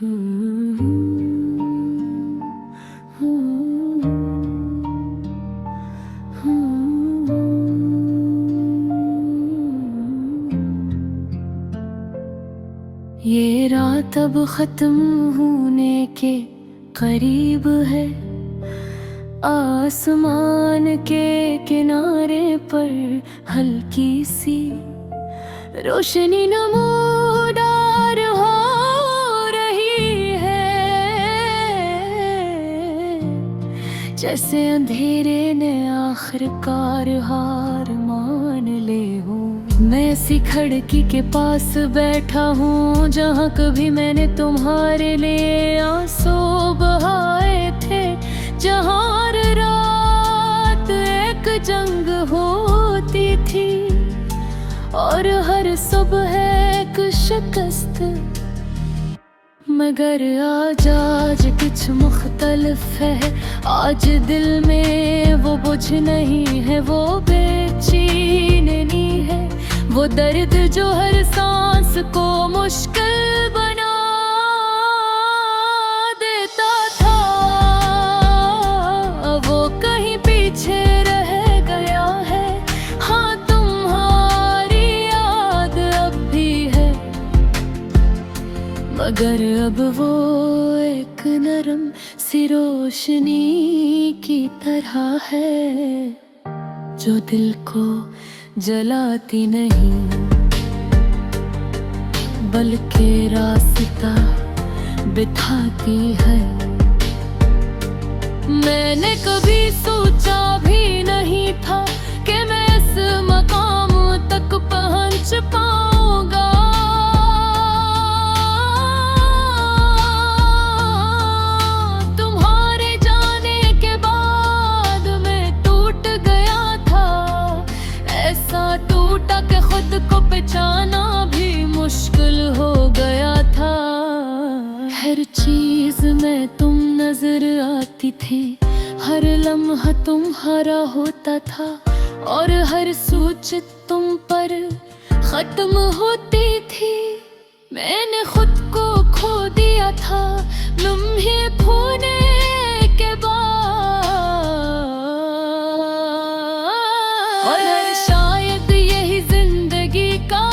ये रात अब खत्म होने के करीब है। आसमान के किनारे पर हल्की सी रोशनी नमूदार हो रही है, जैसे अंधेरे ने आखिरकार हार मान ले हो। मैं ऐसी खिड़की के पास बैठा हूँ जहाँ कभी मैंने तुम्हारे लिए आंसू बहाए थे, जहाँ हर रात एक जंग होती थी और हर सुबह एक शिकस्त। मगर आज कुछ मुख्तलिफ है। आज दिल में वो बुझ नहीं है, वो बेचैनी है, वो दर्द जो हर सांस को मुश्किल बना देता था। वो कहीं पीछे रह गया है, हाँ तुम्हारी याद अब भी है, मगर अब वो एक नरम सी रोशनी की तरह है, जो दिल को जलाती नहीं बल्कि रास्ता बिठाती है। मैंने कभी सोचा भी नहीं था कि मैं इस मकाम तक पहुंच पाऊंगा। तुम्हारे जाने के बाद मैं टूट गया था, ऐसा टूटा कि खुद को पहचाना भी मुश्किल हो गया था। हर चीज में तुम नजर आती थी, हर लम्हा तुम्हारा होता था और हर सोच तुम पर खत्म होती थी। मैंने खुद को खो दिया था लम्हे खोने के बाद, और शायद यही जिंदगी का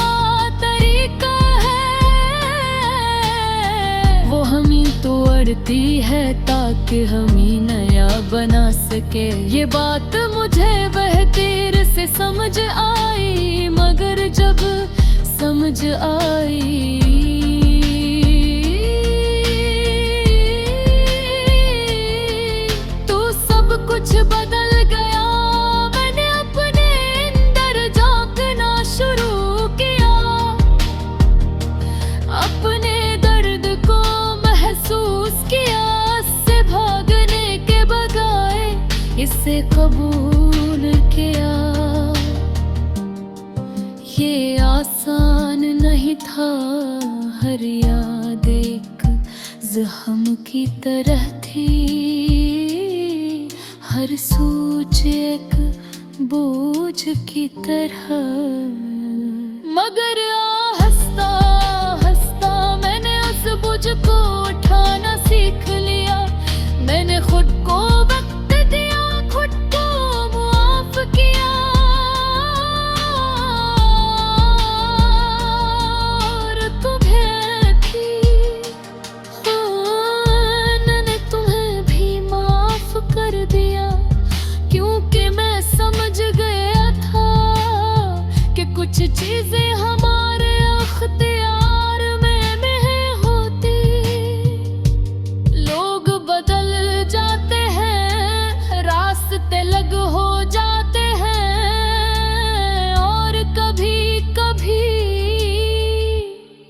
तरीका है। वो हमी तोड़ती है ताकि हमी नया बना सके। ये बात मुझे बहतीर से समझ आई, मगर जब समझ आई तो सब कुछ बदल गया। मैंने अपने अंदर झांकना शुरू किया, अपने दर्द को महसूस किया, इससे भागने के बजाय इसे कबूल किया। ये आसान नहीं था, हर याद एक ज़ख्म की तरह थी, हर सोच एक बोझ की तरह। मगर हंसता हंसता मैंने उस बोझ को उठाना सीख लिया। मैंने खुद को वक्त दिया, खुद को मुआफ किया, और तुम्हें भी, हाँ, मैंने तुम्हें भी माफ कर दिया, क्योंकि मैं समझ गया था कि कुछ चीजें हमारे अख्तियार में नहीं होती। लोग बदल जाते हैं, रास्ते अलग हो जाते हैं, और कभी कभी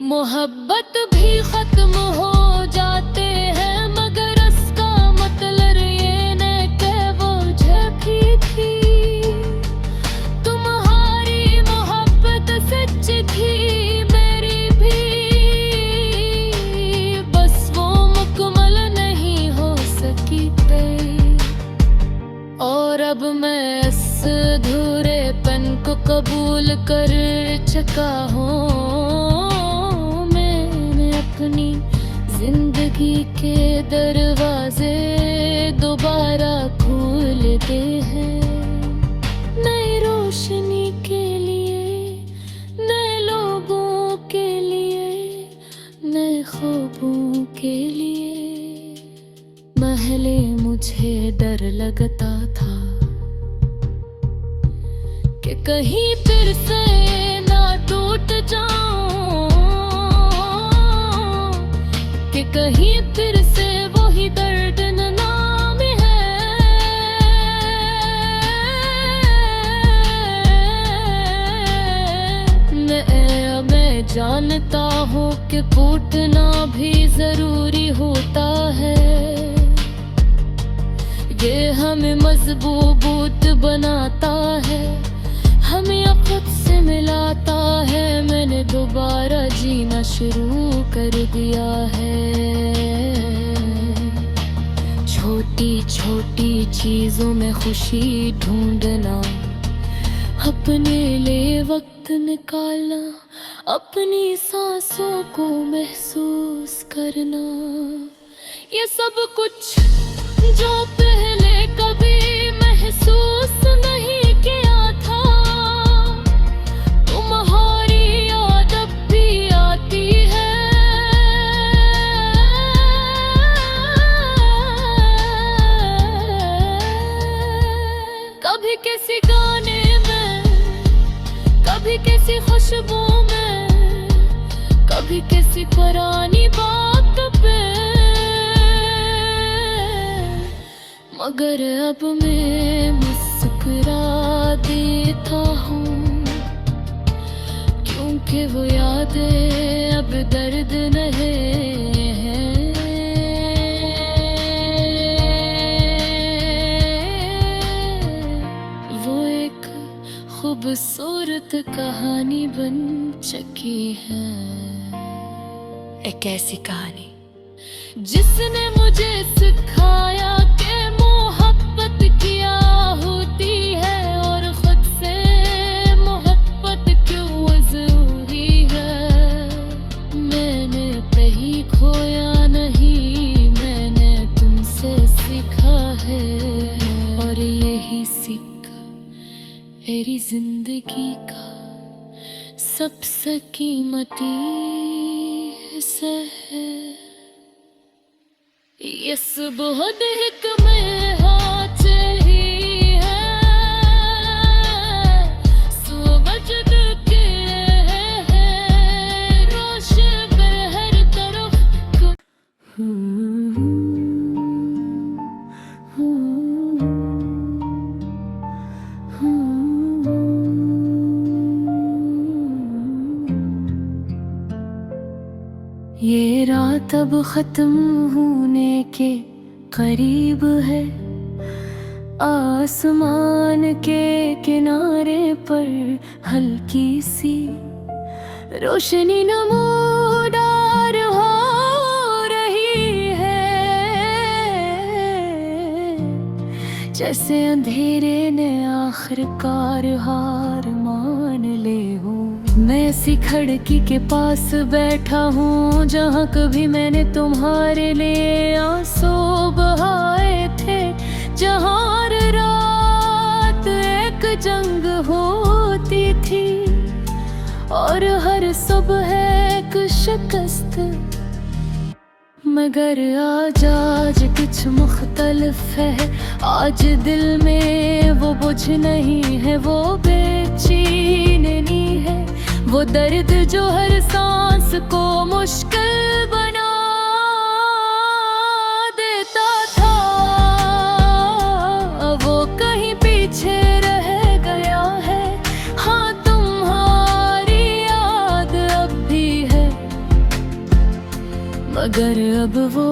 मोहब्बत भी खत्म हो जाते हैं। मगर इसका मतलब ये नहीं कि वो झूठी थी, तुम्हारी मोहब्बत सच थी, मेरी भी, बस वो मुकम्मल नहीं हो सकी थी। और अब मैं इस अधूरेपन को कबूल कर चुका हूँ। मैंने अपनी जिंदगी जिंदगी के दरवाजे दोबारा खुलते हैं, नई रोशनी के लिए, नए लोगों के लिए, नए ख्वाबों के लिए। पहले मुझे डर लगता था कि कहीं फिर से ना टूट जाऊं, कि कहीं फिर से वही दर्द न नाम है। मैं जानता हूँ कि टूटना भी जरूरी होता है, ये हमें मजबूत बनाता है, हमें खुद से मिलाता है। मैंने दोबारा जीना शुरू कर दिया है। छोटी छोटी चीजों में खुशी ढूंढना, अपने लिए वक्त निकालना, अपनी सांसों को महसूस करना, ये सब कुछ जो पहले कभी महसूस नहीं किया था। तुम्हारी याद अब भी आती है, कभी किसी गाने में, कभी किसी खुशबू में, कभी किसी पुरानी बात पे। मगर अब मैं मुस्कुरा देता हूँ, क्योंकि वो यादें अब दर्द नहीं है। वो एक खूबसूरत कहानी बन चुकी है, एक ऐसी कहानी जिसने मुझे सिखाया कि मोहब्बत क्या होती है और खुद से मोहब्बत क्यों जरूरी है। मैंने कहीं खोया नहीं, मैंने तुमसे सीखा है, और यही सीख मेरी जिंदगी का सबसे कीमती हिस्सा है। ये सुबह देख में हाथ ही है, सूरज के है, रोशन पे हर तरफ। ये रात अब खत्म होने के करीब है, आसमान के किनारे पर हल्की सी रोशनी नमूदार हो रही है, जैसे अंधेरे ने आखिरकार हार मान ले हो। मैं ऐसी खिड़की के पास बैठा हूँ जहाँ कभी मैंने तुम्हारे लिए आंसू बहाए थे, जहाँ हर रात एक जंग होती थी और हर सुबह एक शिकस्त। मगर आज कुछ मुख्तलिफ है, आज दिल में वो बोझ नहीं है, वो बेचैनी है, वो दर्द जो हर सांस को मुश्किल बना देता था, वो कहीं पीछे रह गया है। हाँ, तुम्हारी याद अब भी है, मगर अब वो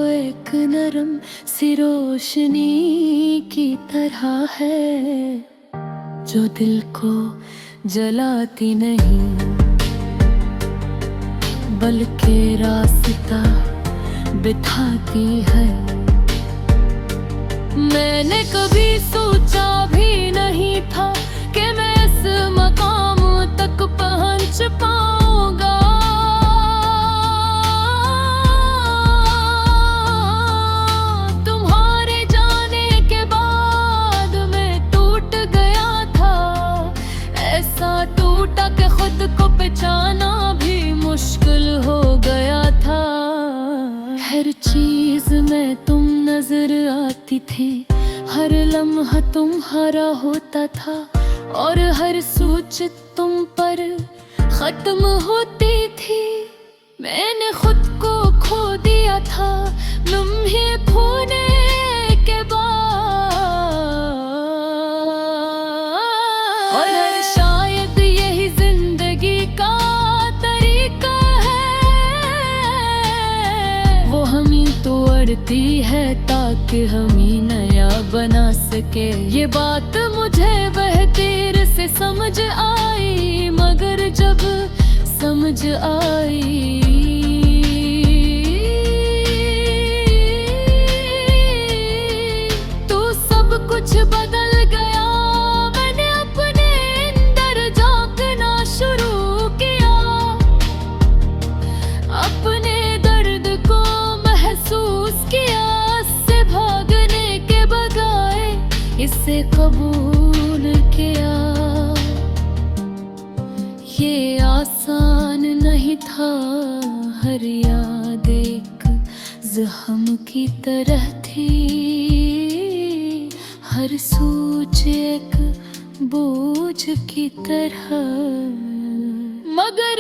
एक नरम सी रोशनी की तरह है, जो दिल को जलाती नहीं बल्कि रास्ता बिठाती है। मैंने कभी सोचा भी नहीं था कि मैं इस मकाम तक पहुंच पाऊंगा, नजर आती थी, हर लम्हा तुम्हारा होता था और हर सोच तुम पर खत्म होती थी। मैंने खुद को खो दिया था लम्हे खोने के बाद, और शायद यही जिंदगी का तरीका है, वो हम ही तोड़ती है ताकि हम ही नया बना सके। ये बात मुझे बहतीर से समझ आई, मगर जब समझ आई तो सब कुछ बदल गया। मैंने अपने अंदर झांकना शुरू किया, अपने दर्द को महसूस किया, इससे भागने के बजाय इसे कबूल किया। ये आसान नहीं था, हर याद एक ज़ख्म की तरह थी, हर सोच एक बोझ की तरह। मगर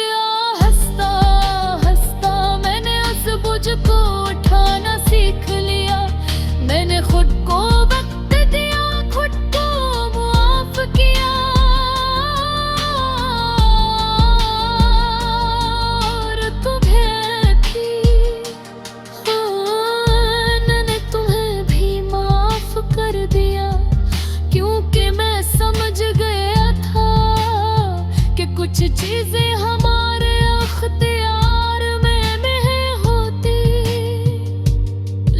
हंसता हंसता मैंने उस बोझ को उठाना सीख लिया। मैंने खुद को वक्त दिया, खुद को माफ किया, कुछ चीजें हमारे अख्तियार में नहीं होती।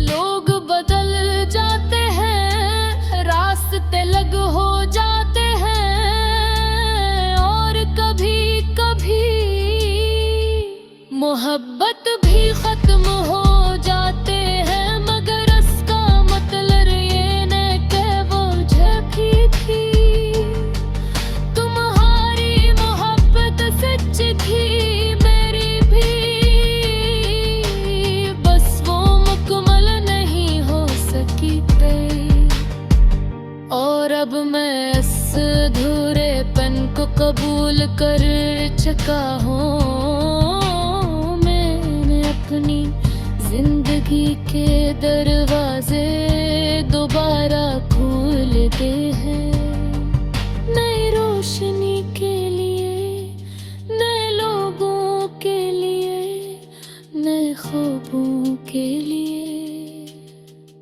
लोग बदल जाते हैं, रास्ते अलग हो जाते हैं, और कभी कभी मोहब्बत भी खत्म हो जाते हैं। मगर इसका मतलब ये नहीं कि वो झूठी थी, सच थी मेरी भी, बस वो मुकम्मल नहीं हो सकी थी। और अब मैं इस अधूरेपन को कबूल कर चुका हूँ। मैंने अपनी जिंदगी के दरवाजे दोबारा खोल दे हैं, नई रोशनी के लिए, ख्वाबों के लिए।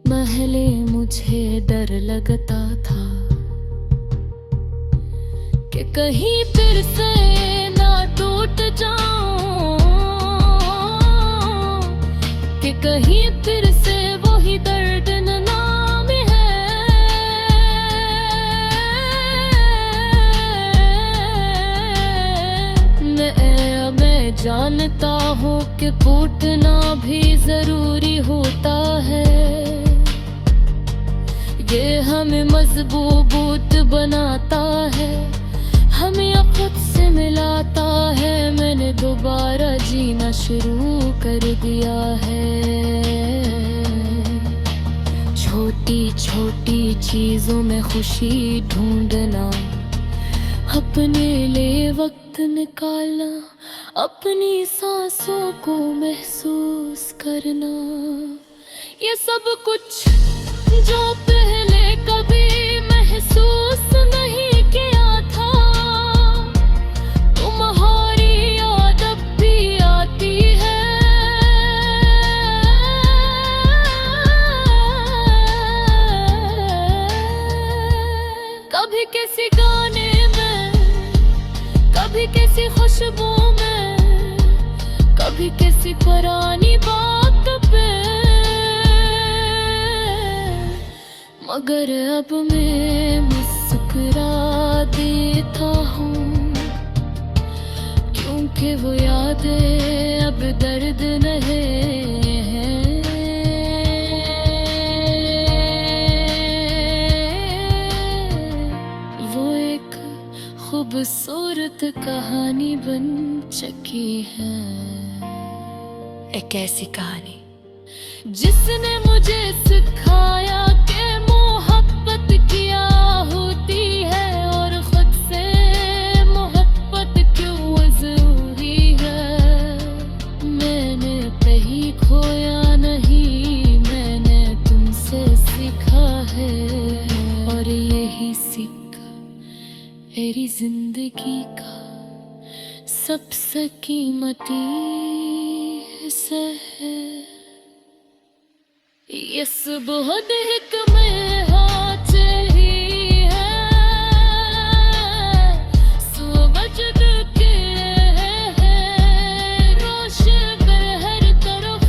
पहले मुझे डर लगता था कि कहीं फिर से ना टूट जाऊं, कि कहीं फिर से वही दर्द नाम है। मैं जानता हूँ कि टूटना भी जरूरी होता है, ये हमें मजबूत बनाता है, हमें खुद से मिलाता है। मैंने दोबारा जीना शुरू कर दिया है, छोटी छोटी चीजों में खुशी ढूंढना, अपने लिए वक्त निकालना, अपनी सांसों को महसूस करना, ये सब कुछ जो पहले कभी महसूस नहीं किया था। तुम्हारी याद अब भी आती है, कभी किसी गाने में, कभी किसी खुशबू में, कभी किसी पुरानी बात पे। मगर अब मैं मुस्कुरा देता हूँ, क्योंकि वो यादें अब दर्द नहीं है। वो एक खूबसूरत कहानी बन चुकी है, एक ऐसी कहानी जिसने मुझे सिखाया कि मोहब्बत क्या होती है और खुद से मोहब्बत क्यों जरूरी है। मैंने कहीं खोया नहीं, मैंने तुमसे सीखा है और यही सिक्का मेरी जिंदगी का सबसे कीमती हिस्सा है। ये सुबह दिख में हाथ ही है, सूरज के है रोशन पे हर तरफ।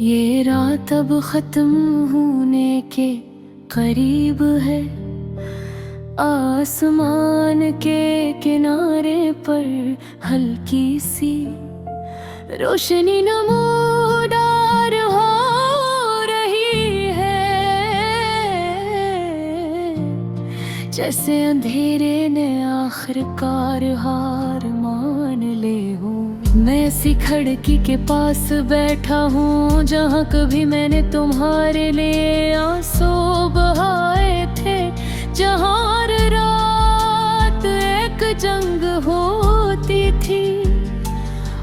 ये रात अब खत्म होने के करीब है, आसमान के किनारे पर हल्की सी रोशनी नमूदार हो रही है, जैसे अंधेरे ने आखिरकार हार मान ले हो। मैं ऐसी खिड़की के पास बैठा हूँ जहाँ कभी मैंने तुम्हारे लिए आंसू बहाए थे, जहाँ हर रात एक जंग होती थी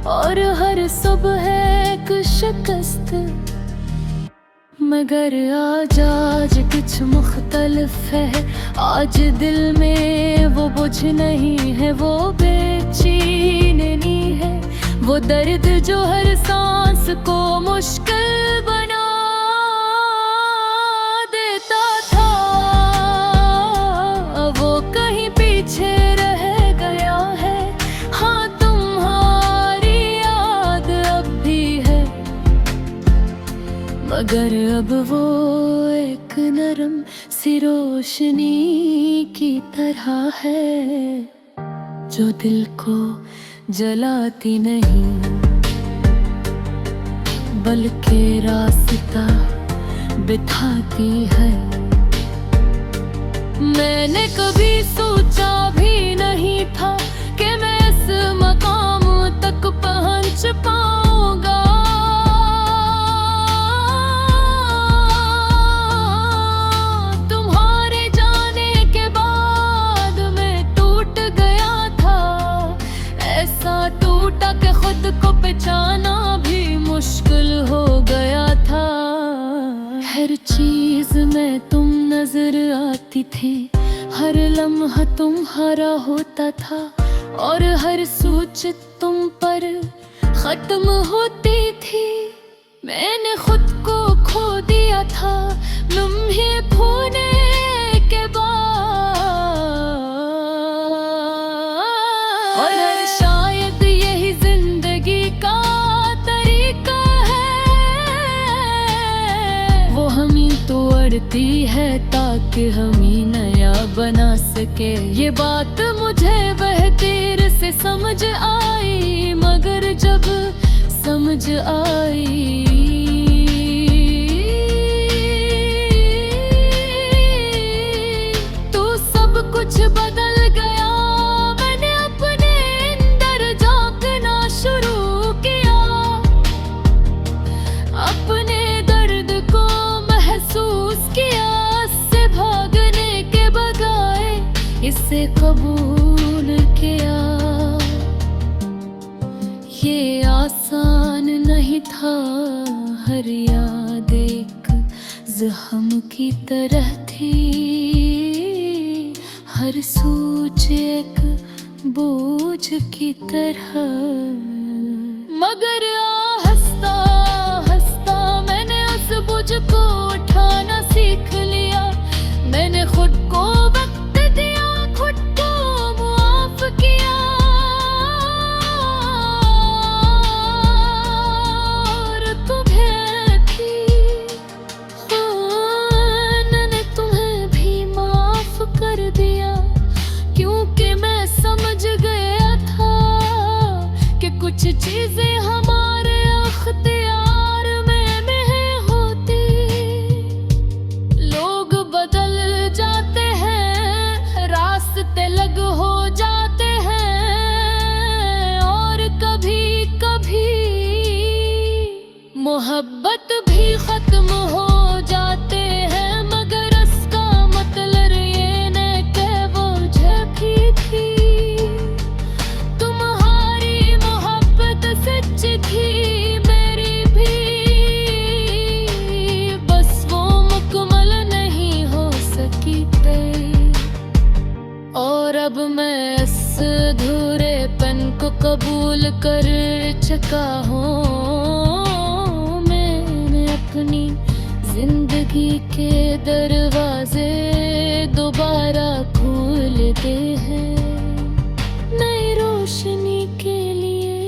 और हर सुबह एक शिकस्त। मगर आज कुछ मुख्तलिफ है, आज दिल में वो बोझ नहीं है, वो बेचैनी है, वो दर्द जो हर सांस को मुश्किल बना देता था, वो कहीं पीछे रह गया है। हाँ, तुम्हारी याद अब भी है, मगर अब वो एक नरम सी रोशनी की तरह है, जो दिल को जलाती नहीं बल्कि रास्ता बिठाती है। मैंने कभी सोचा भी नहीं था कि मैं इस मकाम तक पहुंच पाऊंगा। तुम्हारे जाने के बाद मैं टूट गया था, ऐसा टूटा कि खुद को पहचाना भी मुश्किल हो गया था। हर चीज में तुम नजर आती थी, हर लम्हा तुम्हारा होता था और हर सोच तुम पर खत्म होती थी। मैंने खुद को खो दिया था लम्हे खोने के बाद, और शायद यही जिंदगी का तरीका है, वो हम ही तोड़ती है ताकि हम ही नया बना सके। ये बात मुझे बहतीर से समझ आई, मगर जब समझ आई तो सब कुछ बदल गया। मैंने अपने अंदर झांकना शुरू किया, अपने दर्द को महसूस किया, इससे भागने के बजाय इसे कबूल किया। ये आसान नहीं था, हर याद एक ज़ख्म की तरह थी, हर सोच एक बोझ की तरह। मगर हंसता हंसता मैंने उस बोझ को उठाना सीख लिया। मैंने खुद को वक्त दिया, खुद को माफ किया, कुछ चीजें हमारे अब मैं इस अधूरेपन को कबूल कर चुका हूँ। मैंने अपनी जिंदगी के दरवाजे दोबारा खोल दे हैं, नई रोशनी के लिए,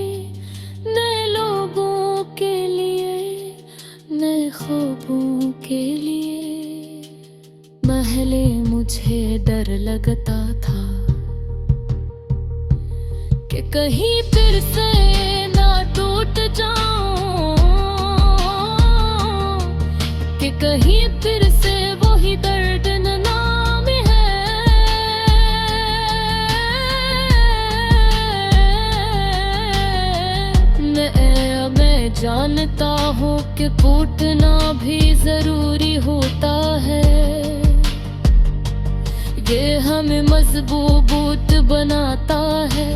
नए लोगों के लिए, नए ख्वाबों के लिए। पहले मुझे डर लगता था कि कहीं फिर से ना टूट जाऊं, कि कहीं फिर से वही दर्द न नाम है। मैं जानता हूँ कि टूटना भी जरूरी होता है, ये हमें मजबूत बनाता है,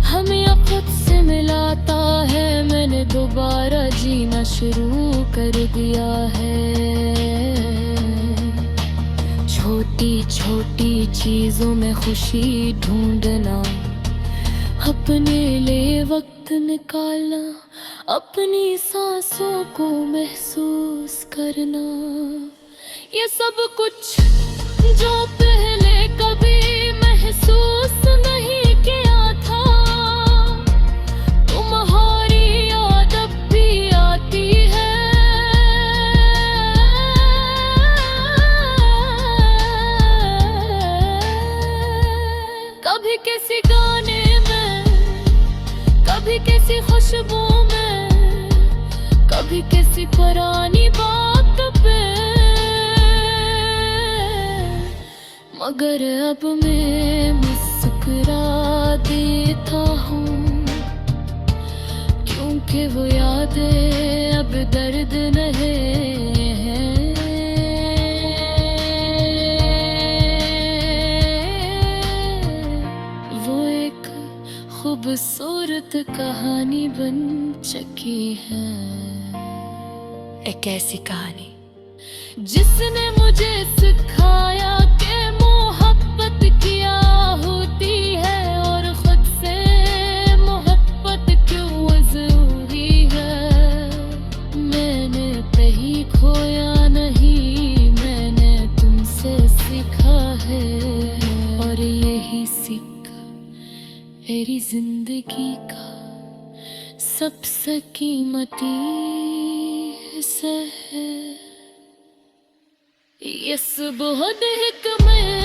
हमें खुद से मिलाता है। मैंने दोबारा जीना शुरू कर दिया है। छोटी छोटी चीजों में खुशी ढूंढना, अपने लिए वक्त निकालना, अपनी सांसों को महसूस करना, ये सब कुछ जो पहले कभी महसूस नहीं किया था। तुम्हारी याद अब भी आती है, कभी किसी गाने में, कभी किसी खुशबू में, कभी किसी पुरानी बात पे। मगर अब मैं मुस्कुरा देता हूँ, क्योंकि वो यादें अब दर्द नहीं हैं। वो एक खूबसूरत कहानी बन चुकी है, एक ऐसी कहानी जिसने मुझे सिखाया कि मोहब्बत क्या होती है और खुद से मोहब्बत क्यों जरूरी है। मैंने कहीं खोया नहीं, मैंने तुमसे सीखा है, और यही सीख मेरी जिंदगी का सबसे कीमती हिस्सा है। ये सुबह महक में